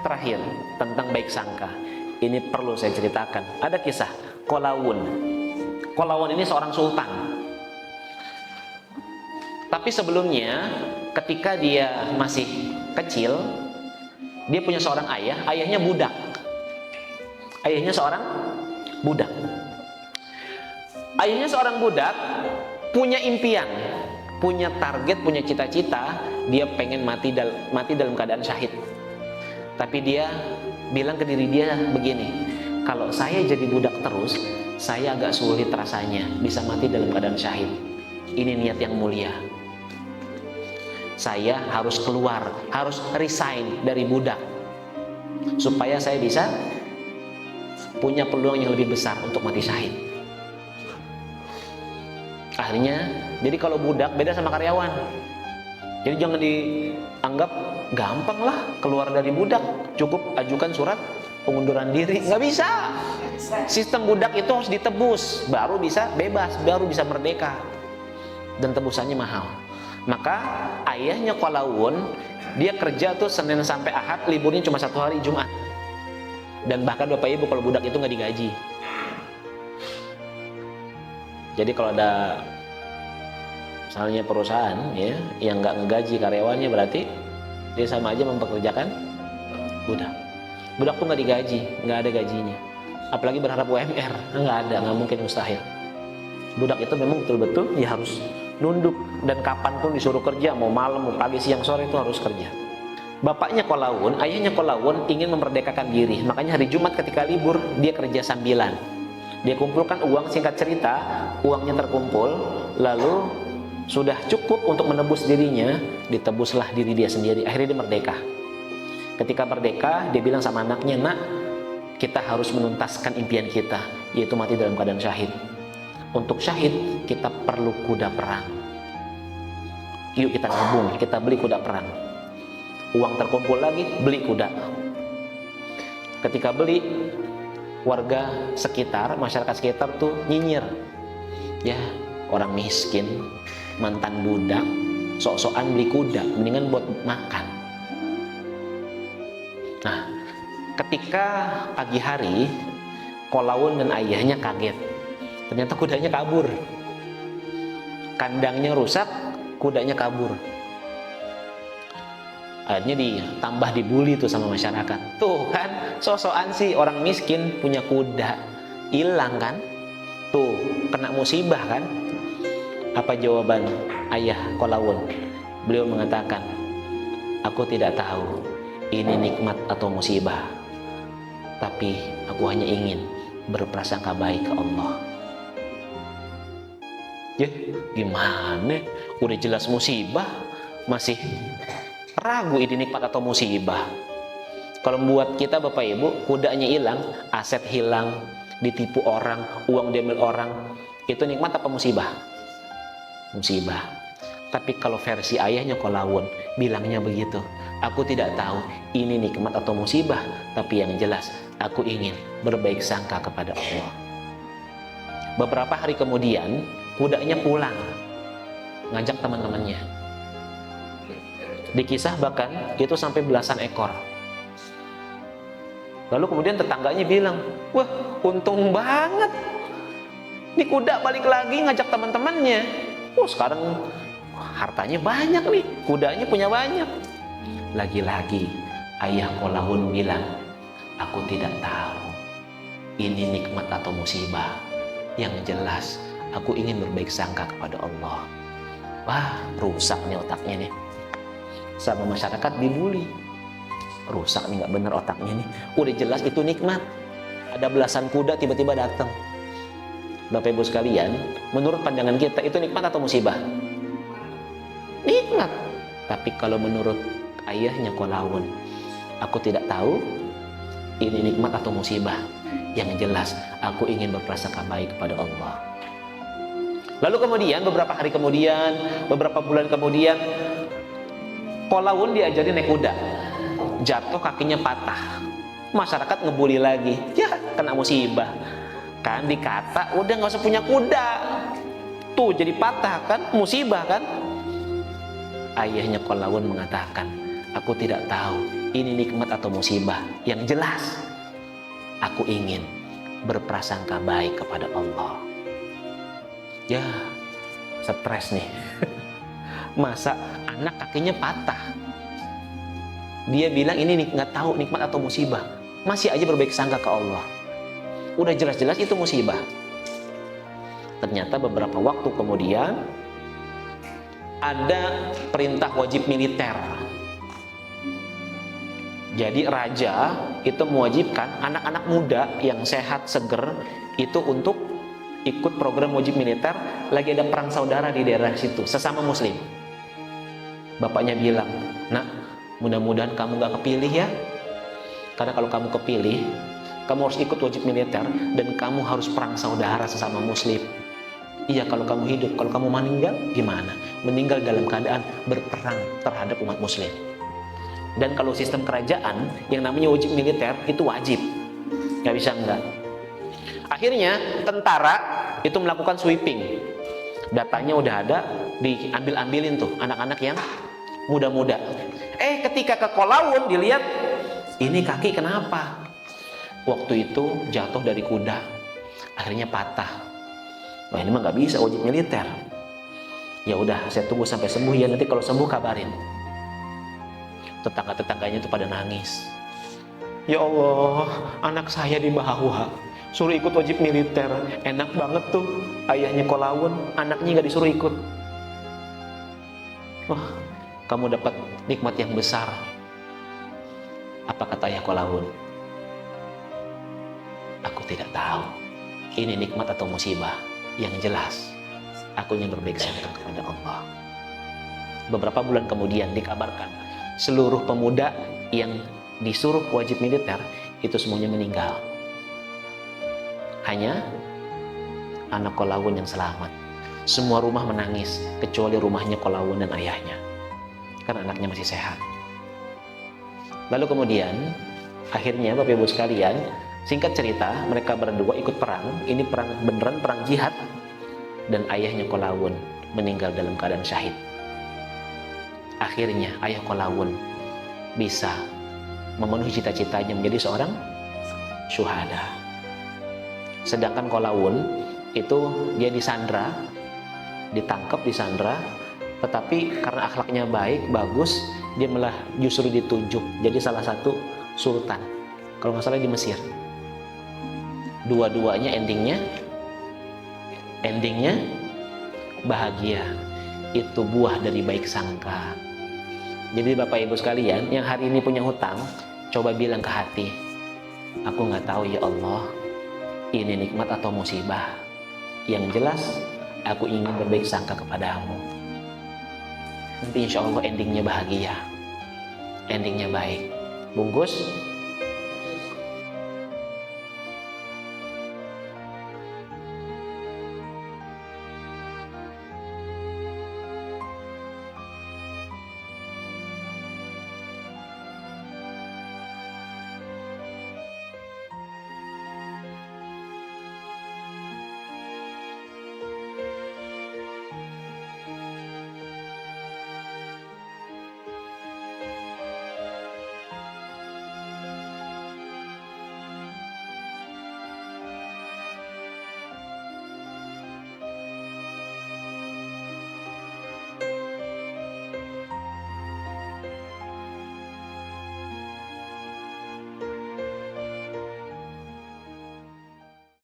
terakhir tentang baik sangka. Ini perlu saya ceritakan. Ada kisah Qalawun. Qalawun ini seorang sultan. Tapi sebelumnya, ketika dia masih kecil, dia punya seorang ayah. Ayahnya budak. Ayahnya seorang budak. Ayahnya seorang budak punya impian, punya target, punya cita-cita. Dia pengen mati dalam keadaan syahid. Tapi dia bilang ke diri dia begini, kalau saya jadi budak terus, saya agak sulit rasanya bisa mati dalam keadaan syahid. Ini niat yang mulia. Saya harus keluar, harus resign dari budak, supaya saya bisa punya peluang yang lebih besar untuk mati syahid. Akhirnya, jadi kalau budak beda sama karyawan. Jadi jangan dianggap gampang lah keluar dari budak. Cukup ajukan surat pengunduran diri. Nggak bisa. Sistem budak itu harus ditebus, baru bisa bebas, baru bisa merdeka. Dan tebusannya mahal. Maka ayahnya Qalawun, dia kerja tuh Senin sampai Ahad, liburnya cuma 1 hari, Jumat. Dan bahkan Bapak Ibu kalau budak itu nggak digaji. Jadi kalau ada misalnya perusahaan ya yang nggak ngegaji karyawannya, berarti dia sama aja mempekerjakan budak. Budak tuh nggak digaji, nggak ada gajinya. Apalagi berharap UMR, nggak ada, nggak mungkin, mustahil. Budak itu memang betul-betul ya harus nunduk, dan kapanpun disuruh kerja, mau malam, mau pagi, siang, sore itu harus kerja. Bapaknya Qalawun, ayahnya Qalawun ingin memerdekakan diri, makanya hari Jumat ketika libur dia kerja sambilan. Dia kumpulkan uang, singkat cerita, uangnya terkumpul, lalu sudah cukup untuk menebus dirinya, ditebuslah diri dia sendiri. Akhirnya dia merdeka. Ketika merdeka, dia bilang sama anaknya, nak, kita harus menuntaskan impian kita, yaitu mati dalam keadaan syahid. Untuk syahid, kita perlu kuda perang. Yuk kita nabung, kita beli kuda perang. Uang terkumpul lagi, beli kuda. Ketika beli, warga sekitar, masyarakat sekitar tuh nyinyir. Ya, orang miskin, mantan budak, sok-sokan beli kuda, mendingan buat makan. Nah, ketika pagi hari, Qalawun dan ayahnya kaget. Ternyata kudanya kabur. Kandangnya rusak, kudanya kabur. Akhirnya ditambah dibully tuh sama masyarakat. Tuh kan, sok-sokan sih orang miskin punya kuda, hilang kan? Tuh, kena musibah kan? Apa jawaban ayah Qalawun? Beliau mengatakan, aku tidak tahu ini nikmat atau musibah, tapi aku hanya ingin berprasangka baik ke Allah. Ya, gimana? Udah jelas musibah, masih ragu ini nikmat atau musibah. Kalau membuat kita Bapak Ibu, kudanya hilang, aset hilang, ditipu orang, uang diambil orang, itu nikmat apa musibah? Musibah. Tapi kalau versi ayahnya Qalawun bilangnya begitu, aku tidak tahu ini nikmat atau musibah, tapi yang jelas aku ingin berbaik sangka kepada Allah. Beberapa hari kemudian kudanya pulang, ngajak teman-temannya. Dikisah bahkan itu sampai belasan ekor. Lalu kemudian tetangganya bilang, wah untung banget, ini kuda balik lagi ngajak teman-temannya. Sekarang hartanya banyak nih, kudanya punya banyak. Lagi-lagi ayah Qalawun bilang, aku tidak tahu ini nikmat atau musibah. Yang jelas aku ingin berbaik sangka kepada Allah. Wah, rusak nih otaknya nih. Sama masyarakat dibully. Rusak nih, nggak bener otaknya nih. Udah jelas itu nikmat. Ada belasan kuda tiba-tiba datang. Bapak Ibu sekalian, menurut pandangan kita itu nikmat atau musibah? Nikmat. Tapi kalau menurut ayahnya Qalawun, aku tidak tahu ini nikmat atau musibah. Yang jelas aku ingin berprasangka baik kepada Allah. Lalu kemudian beberapa hari kemudian, beberapa bulan kemudian, Qalawun diajari naik kuda. Jatuh, kakinya patah. Masyarakat ngebully lagi. Ya, kena musibah. Kan dikata udah nggak usah punya kuda. Tuh jadi patah kan, musibah kan. Ayahnya Qalawun mengatakan, aku tidak tahu ini nikmat atau musibah. Yang jelas aku ingin berprasangka baik kepada Allah. Ya, stres nih. Masa anak kakinya patah, dia bilang ini nggak tahu nikmat atau musibah, masih aja berbaik sangka ke Allah. Udah jelas-jelas itu musibah. Ternyata beberapa waktu kemudian ada perintah wajib militer. Jadi raja itu mewajibkan anak-anak muda yang sehat, seger itu untuk ikut program wajib militer. Lagi ada perang saudara di daerah situ, sesama muslim. Bapaknya bilang, nak, mudah-mudahan kamu gak kepilih ya. Karena kalau kamu kepilih, kamu harus ikut wajib militer dan kamu harus perang saudara sesama muslim. Iya, kalau kamu hidup, kalau kamu meninggal gimana? Meninggal dalam keadaan berperang terhadap umat muslim. Dan kalau sistem kerajaan yang namanya wajib militer itu wajib, nggak bisa enggak. Akhirnya tentara itu melakukan sweeping, datanya udah ada, diambil-ambilin tuh anak-anak yang muda-muda. Ketika ke Kolawun dilihat, ini kaki kenapa? Waktu itu jatuh dari kuda, akhirnya patah. Wah, ini mah nggak bisa wajib militer. Ya udah, saya tunggu sampai sembuh ya, nanti kalau sembuh kabarin. Tetangga-tetangganya itu pada nangis. Ya Allah, anak saya dibawa, suruh ikut wajib militer. Enak banget tuh, ayahnya Kolawun, anaknya nggak disuruh ikut. Wah, kamu dapat nikmat yang besar. Apa kata ayah Kolawun? Aku tidak tahu ini nikmat atau musibah. Yang jelas aku ingin berbaik sangka kepada Allah. Beberapa bulan kemudian dikabarkan seluruh pemuda yang disuruh wajib militer itu semuanya meninggal. Hanya anak Kolawun yang selamat. Semua rumah menangis kecuali rumahnya Kolawun dan ayahnya, karena anaknya masih sehat. Lalu kemudian akhirnya Bapak Ibu sekalian, singkat cerita, mereka berdua ikut perang. Ini perang beneran, perang jihad. Dan ayahnya Kolawun meninggal dalam keadaan syahid. Akhirnya ayah Kolawun bisa memenuhi cita-citanya menjadi seorang syuhada. Sedangkan Kolawun itu dia disandra, ditangkap, disandra, tetapi karena akhlaknya baik, bagus, dia malah justru ditunjuk jadi salah satu sultan, kalau nggak salah di Mesir. Dua-duanya endingnya bahagia. Itu buah dari baik sangka. Jadi Bapak Ibu sekalian yang hari ini punya hutang, coba bilang ke hati, aku nggak tahu ya Allah, ini nikmat atau musibah. Yang jelas aku ingin berbaik sangka kepadamu. Nanti insya Allah endingnya bahagia, endingnya baik. Bungkus